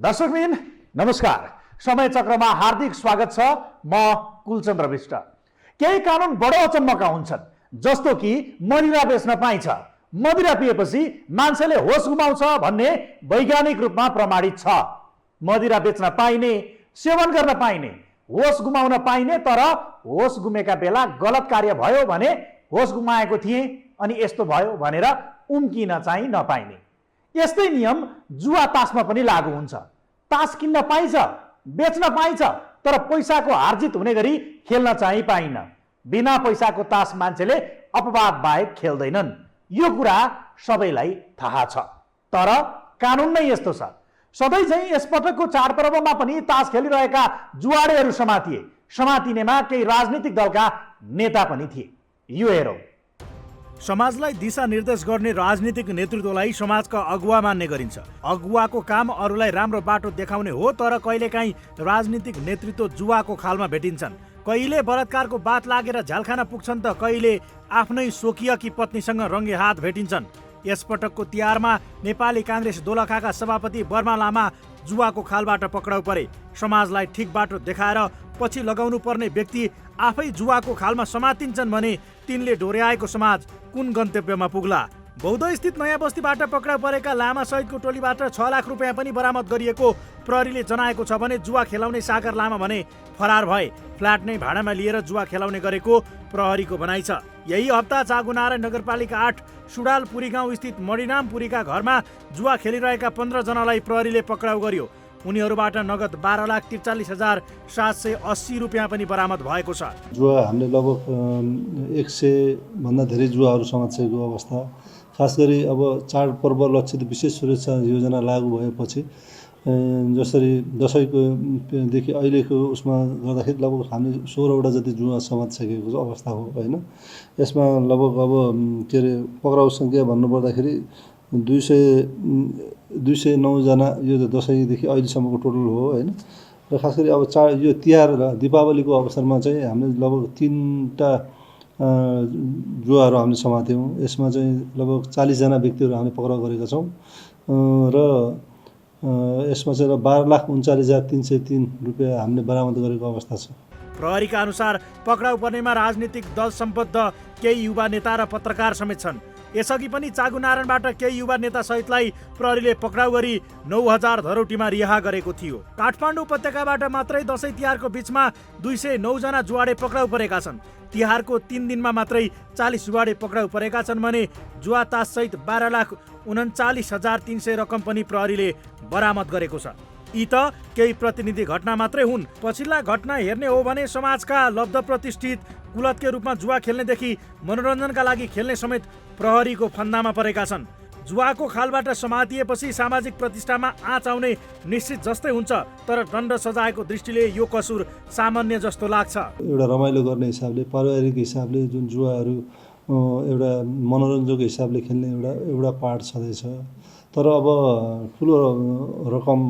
दर्शकबिन नमस्कार। समय चक्रमा हार्दिक स्वागत छ। म कुलचन्द्र विष्ट। केही कानुन बडो अचम्मका हुन्छन्, जस्तो कि मदिरा बेच्न पाइन्छ, मदिरा पिएपछि मान्छेले होस गुमाउँछ भन्ने वैज्ञानिक रूपमा प्रमाणित छ। मदिरा बेच्न पाइने, सेवन गर्न पाइने, होस गुमाउन पाइने, तर होस गुमेका बेला गलत कार्य भयो भने होस गुमाएको थिएँ अनि यस्तो भयो भनेर उम्किन चाहिँ नपाइने। यस्तै नियम जुवा तासमा पनि लागू हुन्छ। तास किन्न पाइन्छ, बेच्न पाइन्छ, तर पैसाको हार्जित हुने गरी खेल्न चाहिँ पाइन। बिना पैसाको तास मान्छेले अपवाद बाहेक खेल्दैनन्। यो कुरा सबैलाई थाहा छ, तर कानुन नै यस्तो छ। सधैँ चाहिँ यसपटकको चाडपर्वमा पनि तास खेलिरहेका जुवाडेहरू समातिए। समातिनेमा केही राजनीतिक दलका नेता पनि थिए। यो हेरौँ। समाजलाई दिशा निर्देश गर्ने राजनीतिक नेतृत्वलाई समाजका अगुवा मान्ने गरिन्छ। अगुवाको काम अरूलाई राम्रो बाटो देखाउने हो, तर कहिलेकाहीँ राजनीतिक नेतृत्व जुवाको खालमा भेटिन्छन्। कहिले बलात्कारको बात लागेर झ्यालखाना पुग्छन् त कहिले आफ्नै स्वकीयकी पत्नीसँग रङ्गे हात भेटिन्छन्। यसपटकको तिहारमा नेपाली काङ्ग्रेस दोलखाका सभापति बर्मा लामा जुवाको खालबाट पक्राउ परे। समाजलाई ठिक बाटो देखाएर पछि लगाउनु पर्ने व्यक्ति आफै जुवाको खालमा समातिन्छन् भने तिनले डोर्याएको समाज कुन गन्तव्यमा पुग्ला? बौद्धस्थित नयाँ बस्तीबाट पक्राउ परेका लामा सहितको टोलीबाट 6 लाख रुपियाँ पनि बरामद गरिएको प्रहरीले जनाएको छ भने जुवा खेलाउने सागर लामा भने फरार भए। फ्ल्याट नै भाडामा लिएर जुवा खेलाउने गरेको प्रहरीको भनाइ छ। यही हप्ता चागुनारायण नगरपालिका 8 सुडालपुरी गाउँ स्थित मणिनामपुरीका घरमा जुवा खेलिरहेका 15 जनालाई प्रहरीले पक्राउ गर्यो। उनीहरूबाट नगद 12,43,780 रुपियाँ पनि बरामद भएको छ। जुवा हामीले लगभग 100 भन्दा धेरै जुवाहरू समातेको अवस्था, खास गरी अब चाडपर्व लक्षित विशेष सुरक्षा योजना लागू भएपछि जसरी दसैँकोदेखि अहिलेको उसमा गर्दाखेरि लगभग हामीले 16वटा जति जुवा समातिसकेको अवस्था हो होइन। यसमा लगभग अब के अरे पक्राउ सङ्ख्या भन्नुपर्दाखेरि 209 जना यो दसैँदेखि अहिलेसम्मको टोटल हो होइन। र खास गरी अब यो तिहार र दीपावलीको अवसरमा चाहिँ हामीले लगभग 3टा जुवाहरू हामीले समात्यौँ। यसमा चाहिँ लगभग 40 जना व्यक्तिहरू हामीले पक्राउ गरेका छौँ र यसमा चाहिँ 12,39,303 रुपियाँ हामीले बरामद गरेको अवस्था छ। प्रहरीका अनुसार पक्राउ पर्नेमा राजनीतिक दल सम्बद्ध केही युवा नेता र पत्रकार समेत छन्। यसअघि पनि चागुनारायणबाट केही युवा नेता सहितलाई प्रहरीले पक्राउ गरी 9,000 धरौटीमा रिहा गरेको थियो। काठमाडौँ उपत्यकाबाट मात्रै दसैँ तिहारको बीचमा 209 जना जुवाडे पक्राउ परेका छन्। तिहारको 3 दिनमा मात्रै 40 जुवाडे पक्राउ परेका छन् भने जुवा तास सहित 12,39,300 रकम पनि प्रहरीले बरामद गरेको छ। यी त केही प्रतिनिधि घटना मात्रै हुन्। पछिल्ला घटना हेर्ने हो भने समाजका लब्ध प्रतिष्ठित कुलतकै रूपमा जुवा खेल्नेदेखि मनोरञ्जनका लागि खेल्ने समेत प्रहरीको फन्दामा परेका छन्। जुवाको खालबाट समातिएपछि सामाजिक प्रतिष्ठामा आँच आउने निश्चित जस्तै हुन्छ, तर दण्ड सजायको दृष्टिले यो कसुर सामान्य जस्तो लाग्छ। एउटा रमाइलो गर्ने हिसाबले, पारिवारिक हिसाबले जुन जुवाहरू एउटा मनोरञ्जनको हिसाबले खेल्ने एउटा पार्ट छँदैछ, तर अब ठुलो रकम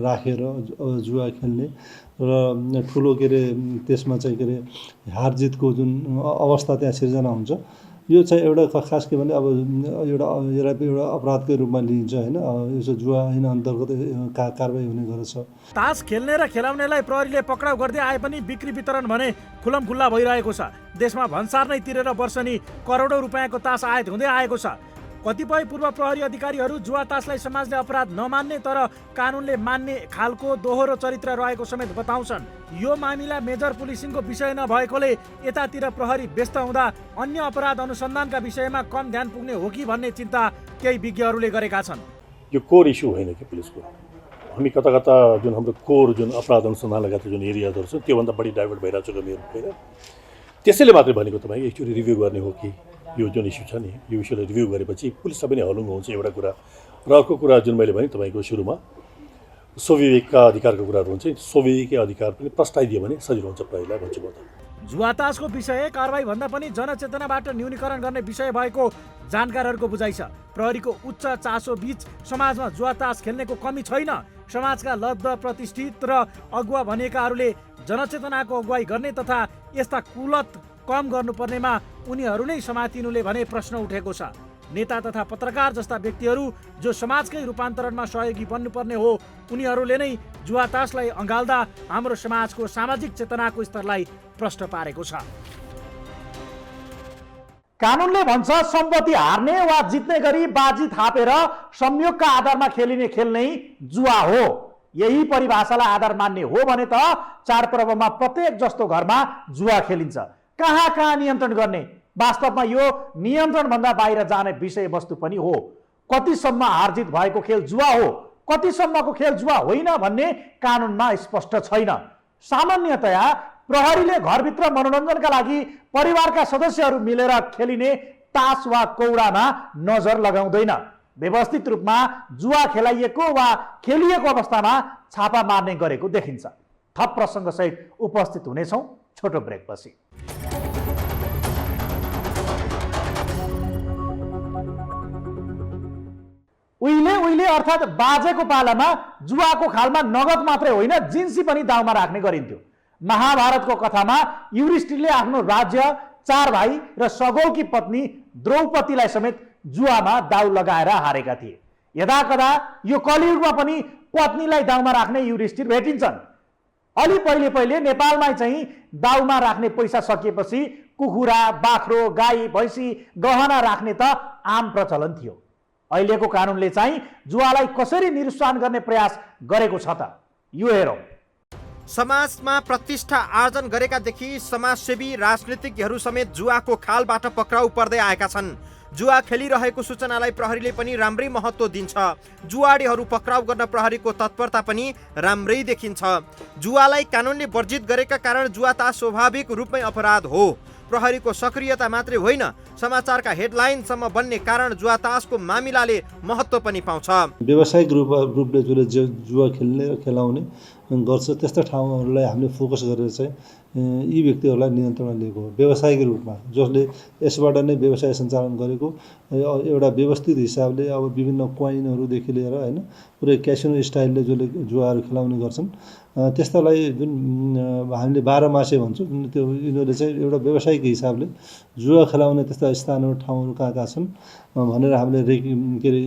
राखेर जुवा खेल्ने र ठुलो के अरे त्यसमा चाहिँ के अरे हारजितको जुन अवस्था त्यहाँ सिर्जना हुन्छ, यो चाहिँ एउटा खास के भने अब एउटा अपराधकै रूपमा लिइन्छ होइन। यो चाहिँ जुवा ऐन अन्तर्गत कारबाही हुने गर्छ। तास खेल्ने र खेलाउनेलाई प्रहरीले पक्राउ गर्दै आए पनि बिक्री वितरण भने खुलमखुल्ला भइरहेको छ। देशमा भन्सार नै तिरेर वर्षनी करोडौँ रुपियाँको तास आयात हुँदै आएको छ। कतिपय पूर्व प्रहरी अधिकारीहरू जुवा तासलाई समाजले अपराध नमान्ने तर कानुनले मान्ने खालको दोहोरो चरित्र रहेको समेत बताउँछन्। यो मामिला मेजर पुलिसिङको विषय नभएकोले यतातिर प्रहरी व्यस्त हुँदा अन्य अपराध अनुसन्धानका विषयमा कम ध्यान पुग्ने हो कि भन्ने चिन्ता केही विज्ञहरूले गरेका छन्। यो कोर इस्यु होइन कि पुलिसको। हामी कता कता जुन हाम्रो कोर जुन अपराध अनुसन्धान लगायत जुन एरियाहरू छ त्योभन्दा बढी डाइभर्ट भइरहेको छ कमीहरू होइन। त्यसैले मात्रै भनेको तपाईँ एकचोटि रिभ्यू गर्ने हो कि यो जुन इस्यु छ नि, यो इस्युलाई रिभ्यू गरेपछि पुलिस सबै नै हलुङ्गो हुन्छ एउटा कुरा। र अर्को कुरा जुन मैले भने तपाईँको सुरुमा स्वविवेकका अधिकारको कुराहरू हुन्छ, स्वविवेकीय अधिकार पनि प्रस्ताइदियो भने सजिलो हुन्छ प्रहरीलाई भन्छु म त। जुवा तासको विषय कारबाही भन्दा पनि जनचेतनाबाट न्यूनीकरण गर्ने विषय भएको जानकारहरूको बुझाइ छ। प्रहरीको उच्च चासो बीच समाजमा जुवा तास खेल्नेको कमी छैन। समाजका लब्ध प्रतिष्ठित र अगुवा भनेकाहरूले जनचेतनाको अगुवाई गर्ने तथा यस्ता कुलत कम गर्नुपर्नेमा उनीहरू नै समातिनुले भने प्रश्न उठेको छ। नेता तथा पत्रकार जस्ता व्यक्तिहरू जो समाजकै रूपान्तरणमा सहयोगी बन्नुपर्ने हो उनीहरूले नै जुवातासलाई अँगाल्दा हाम्रो समाजको सामाजिक चेतनाको स्तरलाई प्रश्न पारेको छ। कानुनले भन्छ सम्पत्ति हार्ने वा जित्ने गरी बाजी थापेर संयोगका आधारमा खेलिने खेल नै जुवा हो। यही परिभाषालाई आधार मान्ने हो भने त चाडपर्वमा प्रत्येक जस्तो घरमा जुवा खेलिन्छ। कहाँ कहाँ नियन्त्रण गर्ने? वास्तवमा यो नियन्त्रणभन्दा बाहिर जाने विषयवस्तु पनि हो। कतिसम्म हारजित भएको खेल जुवा हो, कतिसम्मको खेल जुवा होइन भन्ने कानुनमा स्पष्ट छैन। सामान्यतया प्रहरीले घरभित्र मनोरञ्जनका लागि परिवारका सदस्यहरू मिलेर खेलिने तास वा कौडामा नजर लगाउँदैन। व्यवस्थित रूपमा जुवा खेलाइएको वा खेलिएको अवस्थामा छापा मार्ने गरेको देखिन्छ। थप प्रसङ्गसहित उपस्थित हुनेछौँ छोटो ब्रेकपछि। उहिले अर्थात् बाजेको पालामा जुवाको खालमा नगद मात्रै होइन जिन्सी पनि दाउमा राख्ने गरिन्थ्यो। महाभारतको कथामा युधिष्ठिरले आफ्नो राज्य, 4 भाइ र सगौकी पत्नी द्रौपदीलाई समेत जुवामा दाउ लगाएर हारेका थिए। यदाकदा यो कलियुगमा पनि पत्नीलाई दाउमा राख्ने युधिष्ठिर भेटिन्छन्। अलि पहिले नेपालमा चाहिँ दाउमा राख्ने पैसा सकिएपछि कुखुरा, बाख्रो, गाई, भैँसी, गहना राख्ने त आम प्रचलन थियो। अहिलेको कानुनले चाहिँ जुवालाई कसरी निरुत्साहन गर्ने प्रयास गरेको छ त यो हेरौँ। समाजमा प्रतिष्ठा आर्जन गरेकादेखि समाजसेवी राजनीतिज्ञहरू समेत जुवाको खालबाट पक्राउ पर्दै आएका छन्। जुवा खेलिरहेको सूचनालाई प्रहरीले पनि राम्रै महत्त्व दिन्छ। जुवाडीहरू पक्राउ गर्न प्रहरीको तत्परता पनि राम्रै देखिन्छ। जुवालाई कानुनले वर्जित गरेका कारण जुवाता स्वाभाविक रूपमै अपराध हो। प्रहरीको सक्रियता मात्रै होइन, समाचारका हेडलाइनसम्म बन्ने कारण जुवातासको मामिलाले महत्त्व पनि पाउँछ। व्यावसायिक रूपले जसले जुवा खेल्ने र खेलाउने गर्छ त्यस्ता ठाउँहरूलाई हामीले फोकस गरेर चाहिँ यी व्यक्तिहरूलाई नियन्त्रणमा लिएको हो। व्यावसायिक रूपमा जसले यसबाट नै व्यवसाय सञ्चालन गरेको एउटा व्यवस्थित हिसाबले अब विभिन्न कोइनहरूदेखि लिएर होइन पुरै क्यासिनो स्टाइलले जसले जुवाहरू खेलाउने गर्छन् त्यस्तालाई जुन हामीले 12 मासे भन्छौँ त्यो यिनीहरूले चाहिँ एउटा व्यावसायिक हिसाबले जुवा खेलाउने त्यस्ता स्थानहरू ठाउँहरू कहाँ कहाँ छन् भनेर हामीले रेकी के अरे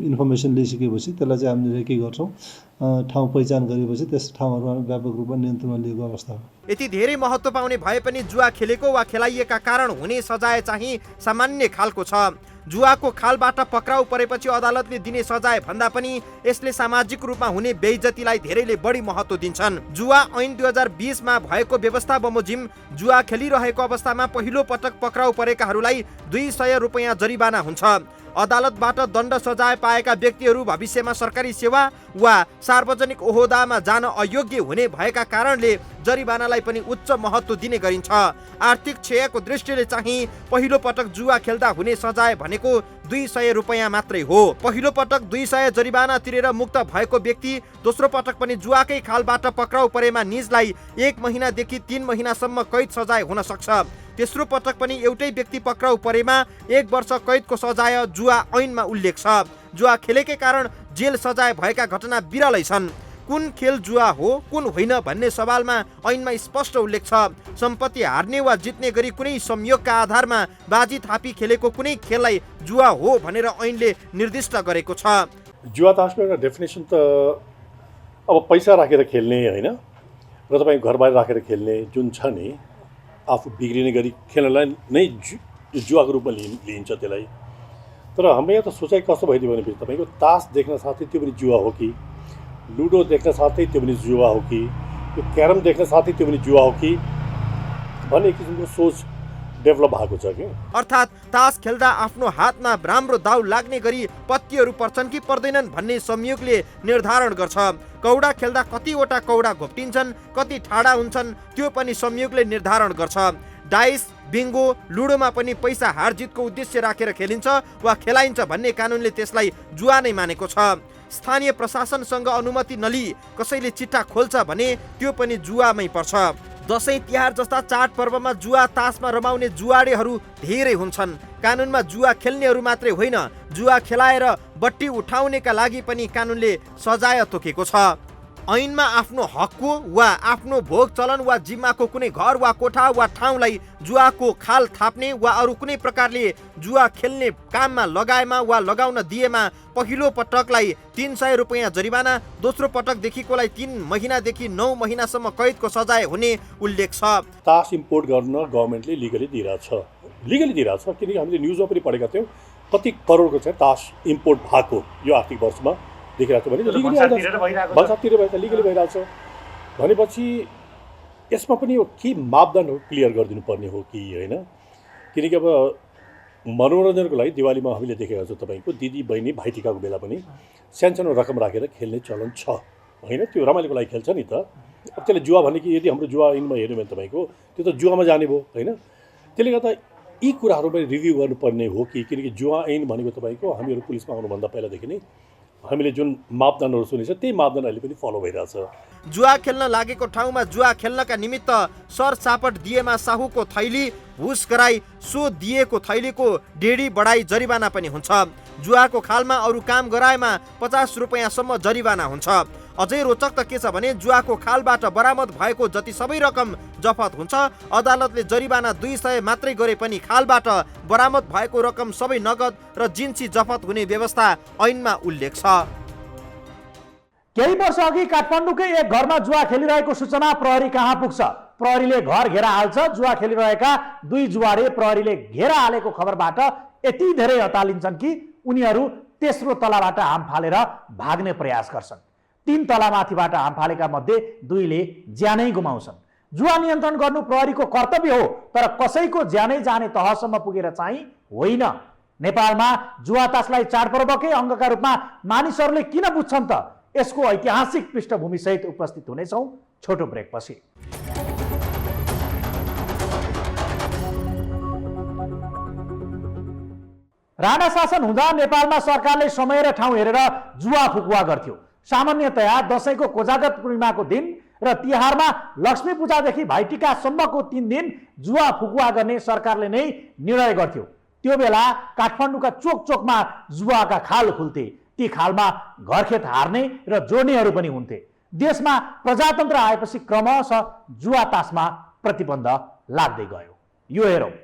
इन्फर्मेसन लिइसकेपछि त्यसलाई चाहिँ हामीले रेकी गर्छौँ। ठाउँ पहिचान गरेपछि त्यस ठाउँहरूमा व्यापक रूपमा नियन्त्रणमा लिएको अवस्था हो। यति धेरै महत्त्व पाउने भए पनि जुवा खेलेको वा खेलाइएका कारण हुने सजाय चाहिँ सामान्य खालको छ। जुवाको खालबाट पक्राउ परेपछि अदालतले दिने सजाय भन्दा पनि यसले सामाजिक रूपमा हुने बेइज्जतीलाई धेरैले बढी महत्त्व दिन्छन्। जुवा ऐन 2020 मा भएको व्यवस्था बमोजिम जुवा खेलिरहेको अवस्थामा पहिलो पटक पक्राउ परेकाहरूलाई 200 रुपैयाँ जरिवाना हुन्छ। अदालतबाट दण्ड सजाय पाएका व्यक्तिहरू भविष्यमा सरकारी सेवा वा सार्वजनिक ओहदामा जान अयोग्य हुने भएका कारणले जरिवानालाई पनि उच्च महत्त्व दिने गरिन्छ। आर्थिक क्षयको दृष्टिले चाहिँ पहिलो पटक जुवा खेल्दा हुने सजाय भनेको 200 रुपैयाँ मात्रै हो। पहिलो पटक 200 जरिवाना तिरेर मुक्त भएको व्यक्ति दोस्रो पटक पनि जुवाकै खालबाट पक्राउ परेमा निजलाई 1 महिनादेखि 3 महिनासम्म कैद सजाय हुन सक्छ। तेस्रो पटक पनि एउटै व्यक्ति पक्राउ परेमा 1 वर्ष कैदको सजाय जुवा ऐनमा उल्लेख छ। जुवा खेलेकै कारण जेल सजाय भएका घटना बिरलै छन्। कुन खेल जुवा हो कुन होइन भन्ने सवालमा ऐनमा स्पष्ट उल्लेख छ। सम्पत्ति हार्ने वा जित्ने गरी कुनै संयोगका आधारमा बाजी थापी खेलेको कुनै खेललाई जुवा हो भनेर ऐनले निर्दिष्ट गरेको छ। जुवा तासको एउटा डेफिनेसन त अब पैसा राखेर खेल्ने होइन र तपाईँ घर बाहिर राखेर खेल्ने जुन छ नि आफू बिग्रिने गरी खेल्नलाई नै जुवाको रूपमा लिइन्छ त्यसलाई। तर हाम्रो यहाँ त सोचाइ कस्तो भइदियो भने तपाईँको तास देख्न साथै त्यो पनि जुवा हो कि, लुडो देख्न साथै त्यो पनि जुवा हो कि, यो क्यारम देख्न साथै त्यो पनि जुवा हो कि भन्ने किसिमको सोच डेभलप भएको छ कि। अर्थात् तास खेल्दा आफ्नो हातमा राम्रो दाउ लाग्ने गरी पत्तीहरू पर्छन् कि पर्दैनन् भन्ने संयोगले निर्धारण गर्छ। कौडा खेल्दा कतिवटा कौडा घोप्टिन्छन्, कति ठाडा हुन्छन् त्यो पनि संयोगले निर्धारण गर्छ। डाइस, बिङ्गो, लुडोमा पनि पैसा हारजितको उद्देश्य राखेर खेलिन्छ वा खेलाइन्छ भन्ने कानुनले त्यसलाई जुवा नै मानेको छ। स्थानीय प्रशासनसँग अनुमति नलिई कसैले चिट्टा खोल्छ भने त्यो पनि जुवामै पर्छ। दसैँ तिहार जस्ता चाडपर्वमा जुवा तासमा रमाउने जुवाडेहरू धेरै हुन्छन्। कानुनमा जुवा खेल्नेहरू मात्रै होइन, जुवा खेलाएर बट्टी उठाउनेका लागि पनि कानुनले सजाय तोकेको छ। ऐनमा आफ्नो हकको वा आफ्नो भोग चलन वा जिम्माको कुनै घर वा कोठा वा ठाउँलाई जुवाको खाल थाप्ने वा अरू कुनै प्रकारले जुवा खेल्ने काममा लगाएमा वा लगाउन दिएमा पहिलो पटकलाई 300 रुपैयाँ जरिवाना, दोस्रो पटकदेखिकोलाई 3 महिनादेखि 9 महिनासम्म कैदको सजाय हुने उल्लेख छ। तास इम्पोर्ट गर्न गभर्मेन्टले लिगली दिइरहेछ, किनकि हामीले न्युजमा पनि पढेका थियौँ कति करोडको चाहिँ तास इम्पोर्ट भएको यो आर्थिक वर्षमा देखिरहेको छ भने भन्सारतिर लिगली भइरहेछ भनेपछि यसमा पनि यो के मापदण्ड क्लियर गरिदिनु पर्ने हो कि होइन। किनकि अब मनोरञ्जनको लागि दिवालीमा हामीले देखेका छौँ तपाईँको दिदी बहिनी भाइटिकाको बेला पनि सानो रकम राखेर खेल्ने चलन छ होइन, त्यो रमाइलोको लागि खेल्छ नि त। अब त्यसले जुवा भने कि यदि हाम्रो जुवा ऐनमा हेऱ्यो भने तपाईँको त्यो त जुवामा जाने भयो होइन। त्यसले गर्दा यी कुराहरू पनि रिभ्यू गर्नुपर्ने हो कि, किनकि जुवा ऐन भनेको तपाईँको हामीहरू पुलिसमा आउनुभन्दा पहिलादेखि नै हामीले जुन मापदण्डहरू सुनेको छ त्यही मापदण्ड अहिले पनि फलो भइरहेछ। जुवा खेल्न लागेको ठाउँमा जुवा खेल्नका निमित्त सरसापट दिएमा साहुको थैली, घुस गराई सो दिएको थैलीको डेढी बढाई जरिवाना पनि हुन्छ। जुवाको खालमा अरू काम गराएमा 50 रुपैयाँसम्म जरिवाना हुन्छ। अझै रोचक त के छ भने जुवाको खालबाट बरामद भएको जति सबै रकम जफत हुन्छ। अदालतले जरिवाना 200 मात्रै गरे पनि खालबाट बरामद भएको रकम सबै नगद र जिन्सी जफत हुने व्यवस्था ऐनमा उल्लेख छ। केही वर्ष अघि काठमाडौँकै एक घरमा जुवा खेलिरहेको सूचना प्रहरी कहाँ पुग्छ। प्रहरीले घर घेरा हाल्छ। जुवा खेलिरहेका 2 जुवारे प्रहरीले घेरा हालेको खबरबाट यति धेरै हतालिन्छन् कि उनीहरू तेस्रो तलाबाट हाम फालेर भाग्ने प्रयास गर्छन्। 3 तलामाथिबाट हाम फालेका मध्ये 2ले ज्यानै गुमाउँछन्। जुवा नियन्त्रण गर्नु प्रहरीको कर्तव्य हो, तर कसैको ज्यानै जाने तहसम्म पुगेर चाहिँ होइन। नेपालमा जुवा तासलाई चाडपर्वकै अङ्गका रूपमा मानिसहरूले किन बुझ्छन् त? यसको ऐतिहासिक पृष्ठभूमि सहित उपस्थित हुनेछौँ छोटो ब्रेकपछि। राणा शासन हुँदा नेपालमा सरकारले समय र ठाउँ हेरेर जुवा फुकुवा गर्थ्यो। सामान्यतया दशैंको कोजागत पूर्णिमाको दिन र तिहारमा लक्ष्मी पूजादेखि भाइटिकासम्मको 3 दिन जुवा फुकुवा गर्ने सरकारले नै निर्णय गर्थ्यो। त्यो बेला काठमाडौँका चोक चोकमा जुवाका खाल खुल्थे। ती खालमा घरखेत हार्ने र जोड्नेहरू पनि हुन्थे। देशमा प्रजातन्त्र आएपछि क्रमशः जुवा तासमा प्रतिबन्ध लाग्दै गयो। यो हेरौँ।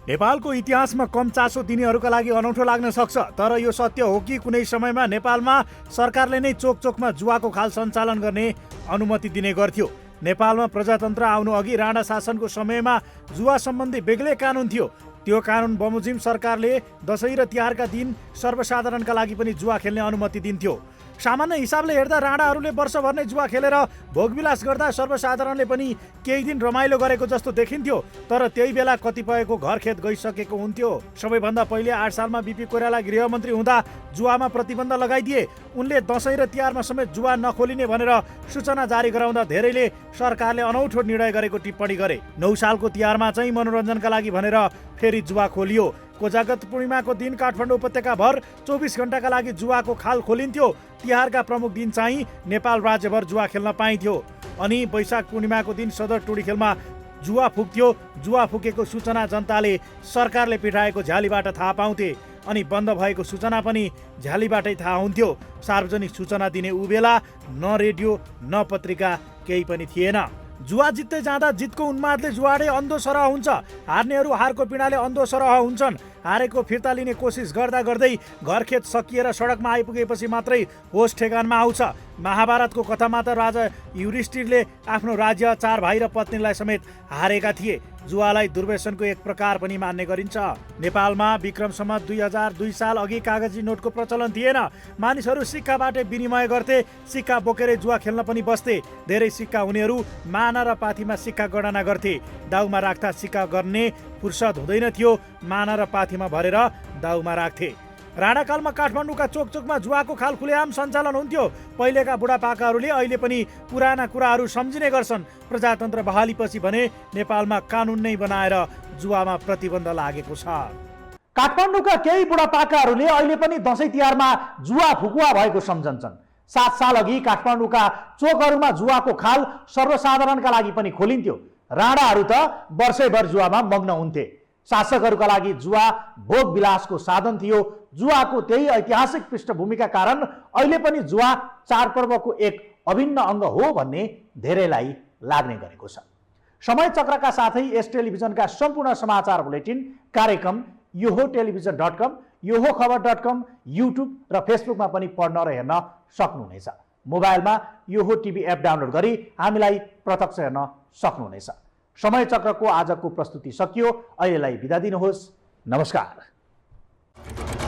नेपालको इतिहासमा कम चासो दिनेहरूका लागि अनौठो लाग्न सक्छ, तर यो सत्य हो कि कुनै समयमा नेपालमा सरकारले नै चोक चोकमा जुवाको खाल सञ्चालन गर्ने अनुमति दिने गर्थ्यो। नेपालमा प्रजातन्त्र आउनु अघि राणा शासनको समयमा जुवा सम्बन्धी बेग्लै कानुन थियो। त्यो कानुन बमोजिम सरकारले दशैं र तिहारका दिन सर्वसाधारणका लागि पनि जुवा खेल्ने अनुमति दिन्थ्यो। सामान्य हिसाबले हेर्दा राणाहरूले वर्षभर नै जुवा खेलेर भोगविलास गर्दा सर्वसाधारणले पनि केही दिन रमाइलो गरेको जस्तो देखिन्थ्यो। तर त्यही बेला कतिपयको घरखेत गइसकेको हुन्थ्यो। सबैभन्दा पहिले 8 सालमा बिपी कोइराला गृहमन्त्री हुँदा जुवामा प्रतिबन्ध लगाइदिए। उनले दशैं र तिहारमा समेत जुवा नखोलिने भनेर सूचना जारी गराउँदा धेरैले सरकारले अनौठो निर्णय गरेको टिप्पणी गरे। 9 सालको तिहारमा चाहिँ मनोरञ्जनका लागि भनेर फेरि जुवा खोलियो। कोजागत पूर्णिमाको दिन काठमाडौँ उपत्यकाभर 24 घण्टाका लागि जुवाको खाल खोलिन्थ्यो। तिहारका प्रमुख दिन चाहिँ नेपाल राज्यभर जुवा खेल्न पाइन्थ्यो। अनि वैशाख पूर्णिमाको दिन सदर टुँडिखेलमा जुवा फुक्थ्यो। जुवा फुकेको सूचना जनताले सरकारले पिठाएको झ्यालीबाट थाहा पाउँथे। अनि बन्द भएको सूचना पनि झ्यालीबाटै थाहा हुन्थ्यो। सार्वजनिक सूचना दिने ऊ बेला न रेडियो न पत्रिका केही पनि थिएन। जुवा जित्दै जाँदा जितको उन्मादले जुवाडे अन्धो सरह हुन्छ। हार्नेहरू हारको पीडाले अन्धो सरह हुन्छन्। हारेको फिर्ता लिने कोसिस गर्दा गर्दै घरखेत सकिएर सडकमा आइपुगेपछि मात्रै होस ठेगानमा आउँछ। महाभारतको कथामा त राजा युधिष्ठिरले आफ्नो राज्य 4 भाइ र पत्नीलाई समेत हारेका थिए। जुवालाई दुर्व्यसनको एक प्रकार पनि मान्ने गरिन्छ। नेपालमा विक्रम सम्वत 2002 साल अघि कागजी नोटको प्रचलन थिएन। मानिसहरू सिक्काबाटै विनिमय गर्थे। सिक्का बोकेरै जुवा खेल्न पनि बस्थे। धेरै सिक्का हुनेहरू माना र पाथीमा सिक्का गणना गर्थे। दाउमा राख्दा सिक्का गर्ने फुर्सद हुँदैन थियो। माना र पाथीमा भरेर दाउमा राख्थे। राणाकालमा काठमाडौँका चोक चोकमा जुवाको खाल खुलेआम सञ्चालन हुन्थ्यो। पहिलेका बुढापाकाहरूले अहिले पनि पुराना कुराहरू सम्झिने गर्छन्। प्रजातन्त्र बहालीपछि भने नेपालमा कानुन नै बनाएर जुवामा प्रतिबन्ध लागेको छ। काठमाडौँका केही बुढापाकाहरूले अहिले पनि दशैं तिहारमा जुवा फुकुवा भएको सम्झन्छन्। 7 साल अघि काठमाडौँका चोकहरूमा जुवाको खाल सर्वसाधारणका लागि पनि खोलिन्थ्यो। राणाहरू त वर्षैभर जुवामा मग्न हुन्थे। शासकहरूका लागि जुवा भोग विलासको साधन थियो। जुवाको त्यही ऐतिहासिक पृष्ठभूमिका कारण अहिले पनि जुवा चाडपर्वको एक अभिन्न अङ्ग हो भन्ने धेरैलाई लाग्ने गरेको छ। समय चक्रका साथै यस टेलिभिजनका सम्पूर्ण समाचार बुलेटिन कार्यक्रम योहो टेलिभिजन.com, योहो खबर.com, युट्युब र फेसबुकमा पनि पढ्न र हेर्न सक्नुहुनेछ। मोबाइलमा योहो टिभी एप डाउनलोड गरी हामीलाई प्रत्यक्ष हेर्न सक्नुहुनेछ। समय चक्रको आजको प्रस्तुति सकियो। अहिलेलाई बिदा दिनुहोस्। नमस्कार।